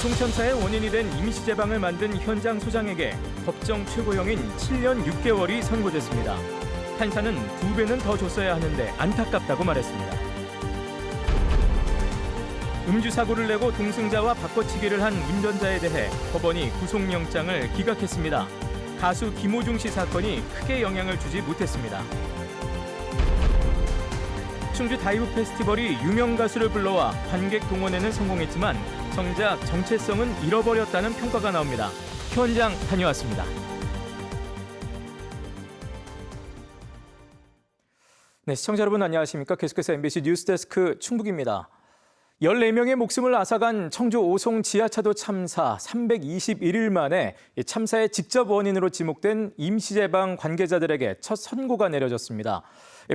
고성참사의 원인이 된 임시제방을 만든 현장 소장에게 법정 최고형인 7년 6개월이 선고됐습니다. 판사는 2배는 더 줬어야 하는데 안타깝다고 말했습니다. 음주사고를 내고 동승자와 바꿔치기를 한 운전자에 대해 법원이 구속영장을 기각했습니다. 가수 김호중 씨 사건이 크게 영향을 주지 못했습니다. 충주 다이브 페스티벌이 유명 가수를 불러와 관객 동원에는 성공했지만 정작 정체성은 잃어버렸다는 평가가 나옵니다. 현장 다녀왔습니다. 네, 시청자 여러분 안녕하십니까? 계속해서 MBC 뉴스데스크 충북입니다. 14명의 목숨을 앗아간 청주 오송 지하차도 참사 321일 만에 참사의 직접 원인으로 지목된 임시제방 관계자들에게 첫 선고가 내려졌습니다.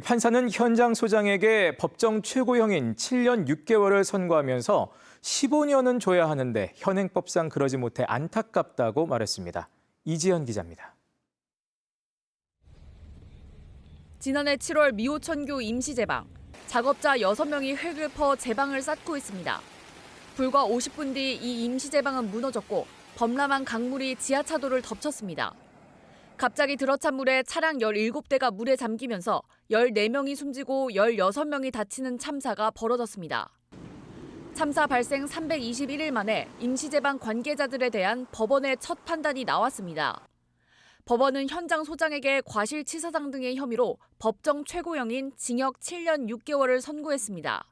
판사는 현장 소장에게 법정 최고형인 7년 6개월을 선고하면서 15년은 줘야 하는데 현행법상 그러지 못해 안타깝다고 말했습니다. 이지연 기자입니다. 지난해 7월 미호천교 임시제방. 작업자 6명이 흙을 퍼 제방을 쌓고 있습니다. 불과 50분 뒤 이 임시제방은 무너졌고 범람한 강물이 지하차도를 덮쳤습니다. 갑자기 들어찬 물에 차량 17대가 물에 잠기면서 14명이 숨지고 16명이 다치는 참사가 벌어졌습니다. 참사 발생 321일 만에 임시제방 관계자들에 대한 법원의 첫 판단이 나왔습니다. 법원은 현장 소장에게 과실치사상 등의 혐의로 법정 최고형인 징역 7년 6개월을 선고했습니다.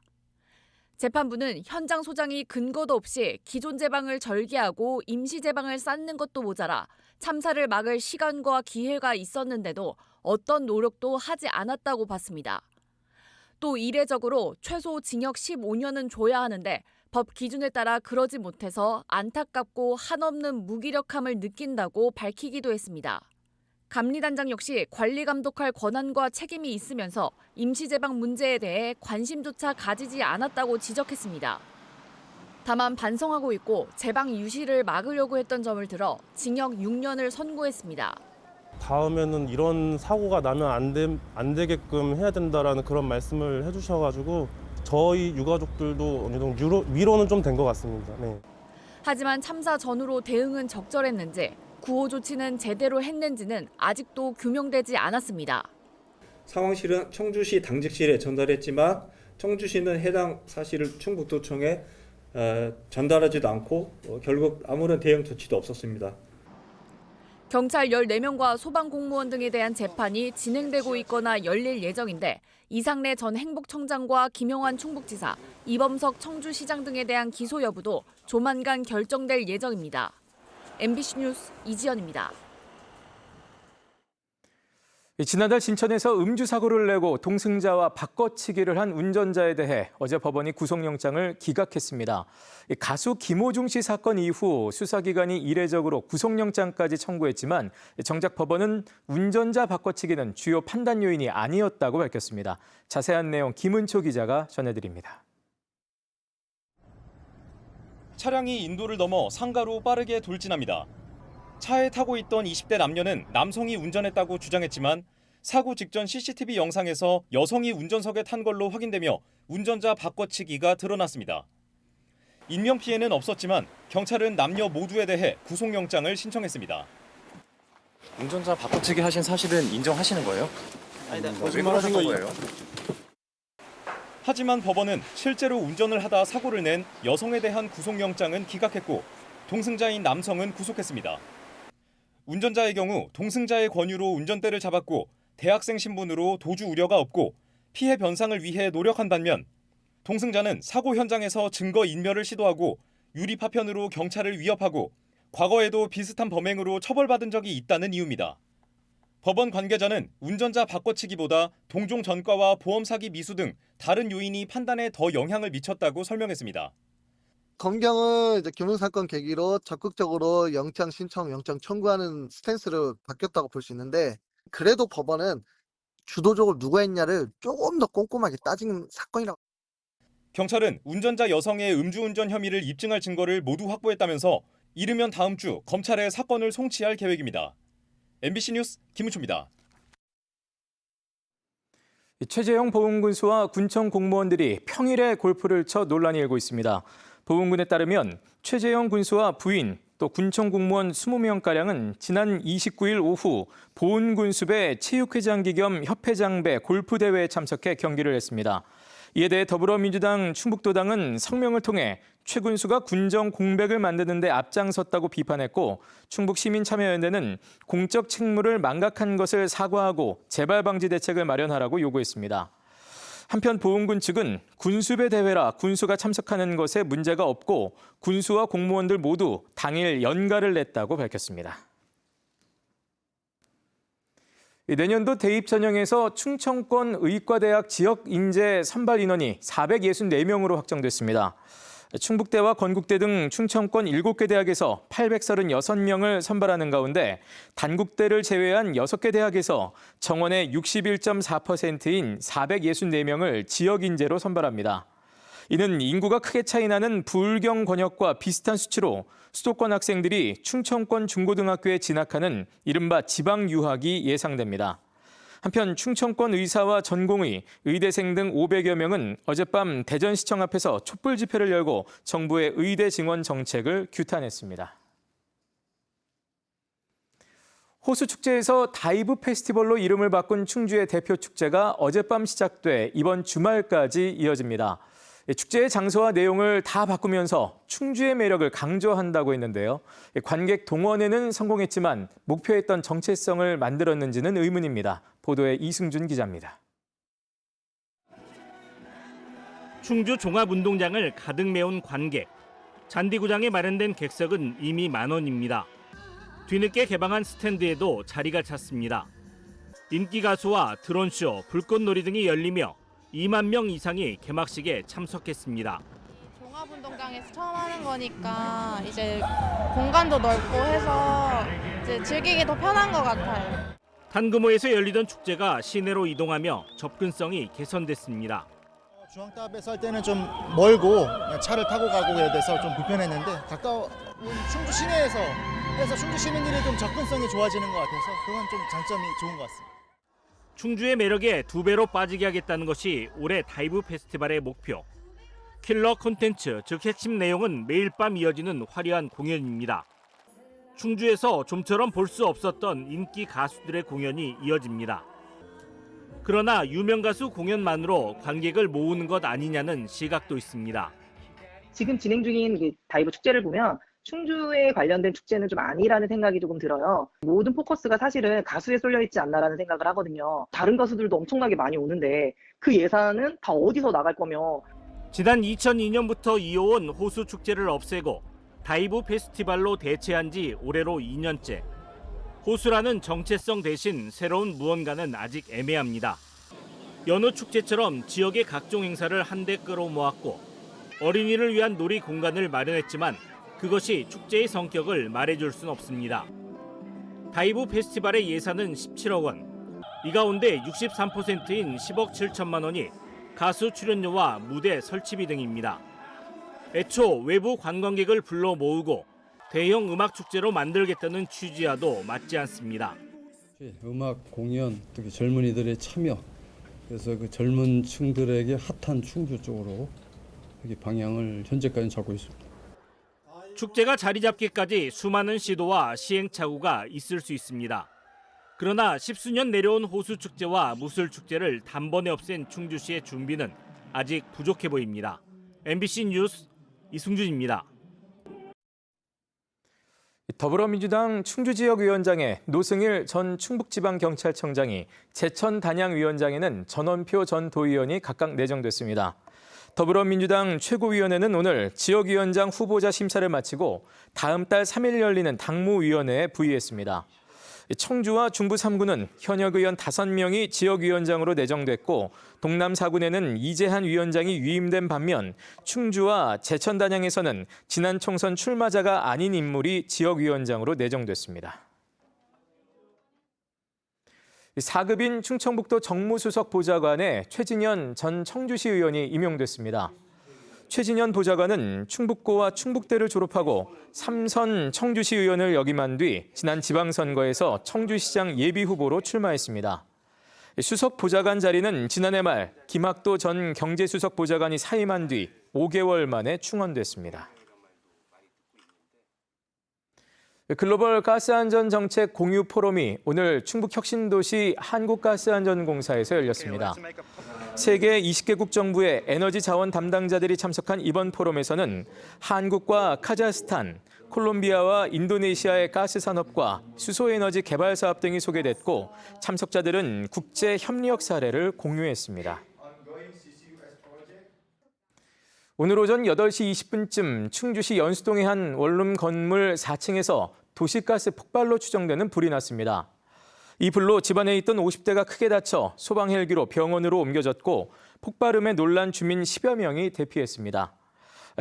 재판부는 현장 소장이 근거도 없이 기존 제방을 절개하고 임시 제방을 쌓는 것도 모자라 참사를 막을 시간과 기회가 있었는데도 어떤 노력도 하지 않았다고 봤습니다. 또 이례적으로 최소 징역 15년은 줘야 하는데 법 기준에 따라 그러지 못해서 안타깝고 한없는 무기력함을 느낀다고 밝히기도 했습니다. 감리단장 역시 관리 감독할 권한과 책임이 있으면서 임시제방 문제에 대해 관심조차 가지지 않았다고 지적했습니다. 다만 반성하고 있고 제방 유실을 막으려고 했던 점을 들어 징역 6년을 선고했습니다. 다음에는 이런 사고가 나면 안 되게끔 해야 된다라는 그런 말씀을 해주셔가지고 저희 유가족들도 어느 정도 위로는 좀 된 것 같습니다. 네. 하지만 참사 전후로 대응은 적절했는지 구호 조치는 제대로 했는지는 아직도 규명되지 않았습니다. 상황실은 청주시 당직실에 전달했지만 청주시는 해당 사실을 충북도청에 전달하지도 않고 결국 아무런 대응 조치도 없었습니다. 경찰 14명과 소방공무원 등에 대한 재판이 진행되고 있거나 열릴 예정인데 이상래 전 행복청장과 김영환 충북지사, 이범석 청주시장 등에 대한 기소 여부도 조만간 결정될 예정입니다. MBC 뉴스 이지연입니다. 지난달 신천에서 음주사고를 내고 동승자와 바꿔치기를 한 운전자에 대해 어제 법원이 구속영장을 기각했습니다. 가수 김호중 씨 사건 이후 수사기관이 이례적으로 구속영장까지 청구했지만 정작 법원은 운전자 바꿔치기는 주요 판단 요인이 아니었다고 밝혔습니다. 자세한 내용 김은초 기자가 전해드립니다. 차량이 인도를 넘어 상가로 빠르게 돌진합니다. 차에 타고 있던 20대 남녀는 남성이 운전했다고 주장했지만 사고 직전 CCTV 영상에서 여성이 운전석에 탄 걸로 확인되며 운전자 바꿔치기가 드러났습니다. 인명피해는 없었지만 경찰은 남녀 모두에 대해 구속영장을 신청했습니다. 운전자 바꿔치기 하신 사실은 인정하시는 거예요? 아니다. 거짓말하신 거예요? 하지만 법원은 실제로 운전을 하다 사고를 낸 여성에 대한 구속영장은 기각했고 동승자인 남성은 구속했습니다. 운전자의 경우 동승자의 권유로 운전대를 잡았고 대학생 신분으로 도주 우려가 없고 피해 변상을 위해 노력한 반면 동승자는 사고 현장에서 증거 인멸을 시도하고 유리 파편으로 경찰을 위협하고 과거에도 비슷한 범행으로 처벌받은 적이 있다는 이유입니다. 법원 관계자는 운전자 바꿔치기보다 동종 전과와 보험 사기 미수 등 다른 요인이 판단에 더 영향을 미쳤다고 설명했습니다. 검경은 이제 김웅 사건 계기로 적극적으로 영장 신청, 영장 청구하는 스탠스로 바뀌었다고 볼 수 있는데 그래도 법원은 주도적으로 누가 했냐를 조금 더 꼼꼼하게 따진 사건이라고. 경찰은 운전자 여성의 음주운전 혐의를 입증할 증거를 모두 확보했다면서 이르면 다음 주 검찰에 사건을 송치할 계획입니다. MBC 뉴스 김은초입니다. 최재형 보훈군수와 군청 공무원들이 평일에 골프를 쳐 논란이 일고 있습니다. 보훈군에 따르면 최재형 군수와 부인 또 군청 공무원 20명가량은 지난 29일 오후 보은군수배 체육회장기 겸 협회장배 골프대회에 참석해 경기를 했습니다. 이에 대해 더불어민주당 충북도당은 성명을 통해 최 군수가 군정 공백을 만드는 데 앞장섰다고 비판했고 충북시민참여연대는 공적 책무를 망각한 것을 사과하고 재발 방지 대책을 마련하라고 요구했습니다. 한편 보은군 측은 군수배 대회라 군수가 참석하는 것에 문제가 없고 군수와 공무원들 모두 당일 연가를 냈다고 밝혔습니다. 내년도 대입 전형에서 충청권 의과대학 지역 인재 선발 인원이 464명으로 확정됐습니다. 충북대와 건국대 등 충청권 7개 대학에서 836명을 선발하는 가운데 단국대를 제외한 6개 대학에서 정원의 61.4%인 464명을 지역 인재로 선발합니다. 이는 인구가 크게 차이나는 부울경 권역과 비슷한 수치로 수도권 학생들이 충청권 중고등학교에 진학하는 이른바 지방 유학이 예상됩니다. 한편 충청권 의사와 전공의, 의대생 등 500여 명은 어젯밤 대전시청 앞에서 촛불 집회를 열고 정부의 의대 증원 정책을 규탄했습니다. 호수축제에서 다이브 페스티벌로 이름을 바꾼 충주의 대표 축제가 어젯밤 시작돼 이번 주말까지 이어집니다. 축제의 장소와 내용을 다 바꾸면서 충주의 매력을 강조한다고 했는데요. 관객 동원에는 성공했지만 목표했던 정체성을 만들었는지는 의문입니다. 보도에 이승준 기자입니다. 충주 종합운동장을 가득 메운 관객. 잔디구장에 마련된 객석은 이미 만원입니다. 뒤늦게 개방한 스탠드에도 자리가 찼습니다. 인기 가수와 드론쇼, 불꽃놀이 등이 열리며 2만 명 이상이 개막식에 참석했습니다. 종합운동장에서 처음 하는 거니까 이제 공간도 넓고 해서 이제 즐기기 더 편한 것 같아요. 탄금호에서 열리던 축제가 시내로 이동하며 접근성이 개선됐습니다. 중앙탑에서 할 때는 좀 멀고 차를 타고 가고 해야 돼서 좀 불편했는데 가까운 충주 시내에서 해서 충주 시민들이 좀 접근성이 좋아지는 것 같아서 그건 좀 장점이 좋은 것 같습니다. 충주의 매력에 2배로 빠지게 하겠다는 것이 올해 다이브 페스티벌의 목표. 킬러 콘텐츠, 즉 핵심 내용은 매일 밤 이어지는 화려한 공연입니다. 충주에서 좀처럼 볼 수 없었던 인기 가수들의 공연이 이어집니다. 그러나 유명 가수 공연만으로 관객을 모으는 것 아니냐는 시각도 있습니다. 지금 진행 중인 다이브 축제를 보면 충주에 관련된 축제는 좀 아니라는 생각이 조금 들어요. 모든 포커스가 사실은 가수에 쏠려 있지 않나라는 생각을 하거든요. 다른 가수들도 엄청나게 많이 오는데 그 예산은 다 어디서 나갈 거며. 지난 2002년부터 이어온 호수 축제를 없애고 다이브 페스티벌로 대체한 지 올해로 2년째. 호수라는 정체성 대신 새로운 무언가는 아직 애매합니다. 연호 축제처럼 지역의 각종 행사를 한데 끌어모았고 어린이를 위한 놀이 공간을 마련했지만 그것이 축제의 성격을 말해줄 순 없습니다. 다이브 페스티벌의 예산은 17억 원. 이 가운데 63%인 10억 7천만 원이 가수 출연료와 무대 설치비 등입니다. 애초 외부 관광객을 불러 모으고 대형 음악 축제로 만들겠다는 취지와도 맞지 않습니다. 음악 공연, 특히 젊은이들의 참여, 그래서 그 젊은 층들에게 핫한 충주 쪽으로 이렇게 방향을 현재까지 잡고 있습니다. 축제가 자리 잡기까지 수많은 시도와 시행착오가 있을 수 있습니다. 그러나 십수년 내려온 호수축제와 무술축제를 단번에 없앤 충주시의 준비는 아직 부족해 보입니다. MBC 뉴스 이승준입니다. 더불어민주당 충주지역위원장에 노승일 전 충북지방경찰청장이 제천 단양위원장에는 전원표 전 도의원이 각각 내정됐습니다. 더불어민주당 최고위원회는 오늘 지역위원장 후보자 심사를 마치고 다음 달 3일 열리는 당무위원회에 부의했습니다. 청주와 중부 3구는 현역 의원 5명이 지역위원장으로 내정됐고 동남 4군에는 이재한 위원장이 위임된 반면 충주와 제천 단양에서는 지난 총선 출마자가 아닌 인물이 지역위원장으로 내정됐습니다. 4급인 충청북도 정무수석 보좌관에 최진현 전 청주시 의원이 임용됐습니다. 최진현 보좌관은 충북고와 충북대를 졸업하고 3선 청주시 의원을 역임한 뒤 지난 지방선거에서 청주시장 예비후보로 출마했습니다. 수석 보좌관 자리는 지난해 말 김학도 전 경제수석 보좌관이 사임한 뒤 5개월 만에 충원됐습니다. 글로벌 가스안전정책 공유 포럼이 오늘 충북 혁신도시 한국가스안전공사에서 열렸습니다. 세계 20개국 정부의 에너지 자원 담당자들이 참석한 이번 포럼에서는 한국과 카자흐스탄, 콜롬비아와 인도네시아의 가스 산업과 수소에너지 개발 사업 등이 소개됐고 참석자들은 국제 협력 사례를 공유했습니다. 오늘 오전 8시 20분쯤 충주시 연수동의 한 원룸 건물 4층에서 도시가스 폭발로 추정되는 불이 났습니다. 이 불로 집안에 있던 50대가 크게 다쳐 소방 헬기로 병원으로 옮겨졌고 폭발음에 놀란 주민 10여 명이 대피했습니다.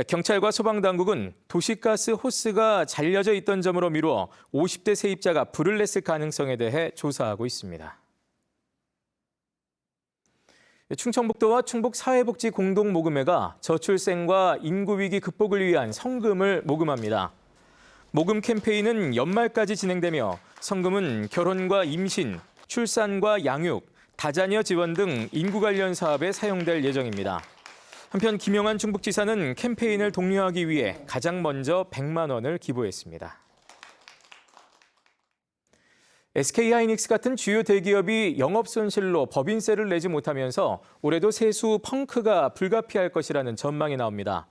경찰과 소방당국은 도시가스 호스가 잘려져 있던 점으로 미루어 50대 세입자가 불을 냈을 가능성에 대해 조사하고 있습니다. 충청북도와 충북사회복지 공동모금회가 저출생과 인구위기 극복을 위한 성금을 모금합니다. 모금 캠페인은 연말까지 진행되며 성금은 결혼과 임신, 출산과 양육, 다자녀 지원 등 인구 관련 사업에 사용될 예정입니다. 한편 김영환 충북지사는 캠페인을 독려하기 위해 가장 먼저 100만 원을 기부했습니다. SK하이닉스 같은 주요 대기업이 영업 손실로 법인세를 내지 못하면서 올해도 세수 펑크가 불가피할 것이라는 전망이 나옵니다.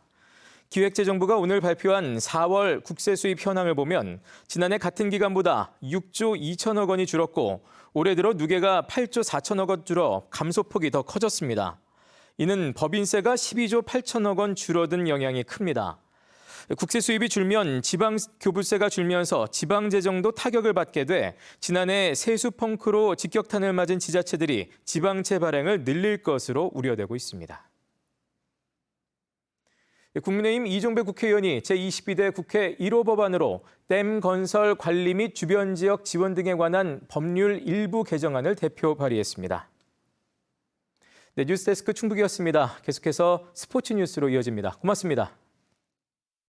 기획재정부가 오늘 발표한 4월 국세 수입 현황을 보면 지난해 같은 기간보다 6조 2천억 원이 줄었고 올해 들어 누계가 8조 4천억 원 줄어 감소폭이 더 커졌습니다. 이는 법인세가 12조 8천억 원 줄어든 영향이 큽니다. 국세 수입이 줄면 지방 교부세가 줄면서 지방 재정도 타격을 받게 돼 지난해 세수 펑크로 직격탄을 맞은 지자체들이 지방채 발행을 늘릴 것으로 우려되고 있습니다. 국민의힘 이종배 국회의원이 제22대 국회 1호 법안으로 댐 건설 관리 및 주변 지역 지원 등에 관한 법률 일부 개정안을 대표 발의했습니다. 네, 뉴스데스크 충북이었습니다. 계속해서 스포츠 뉴스로 이어집니다. 고맙습니다.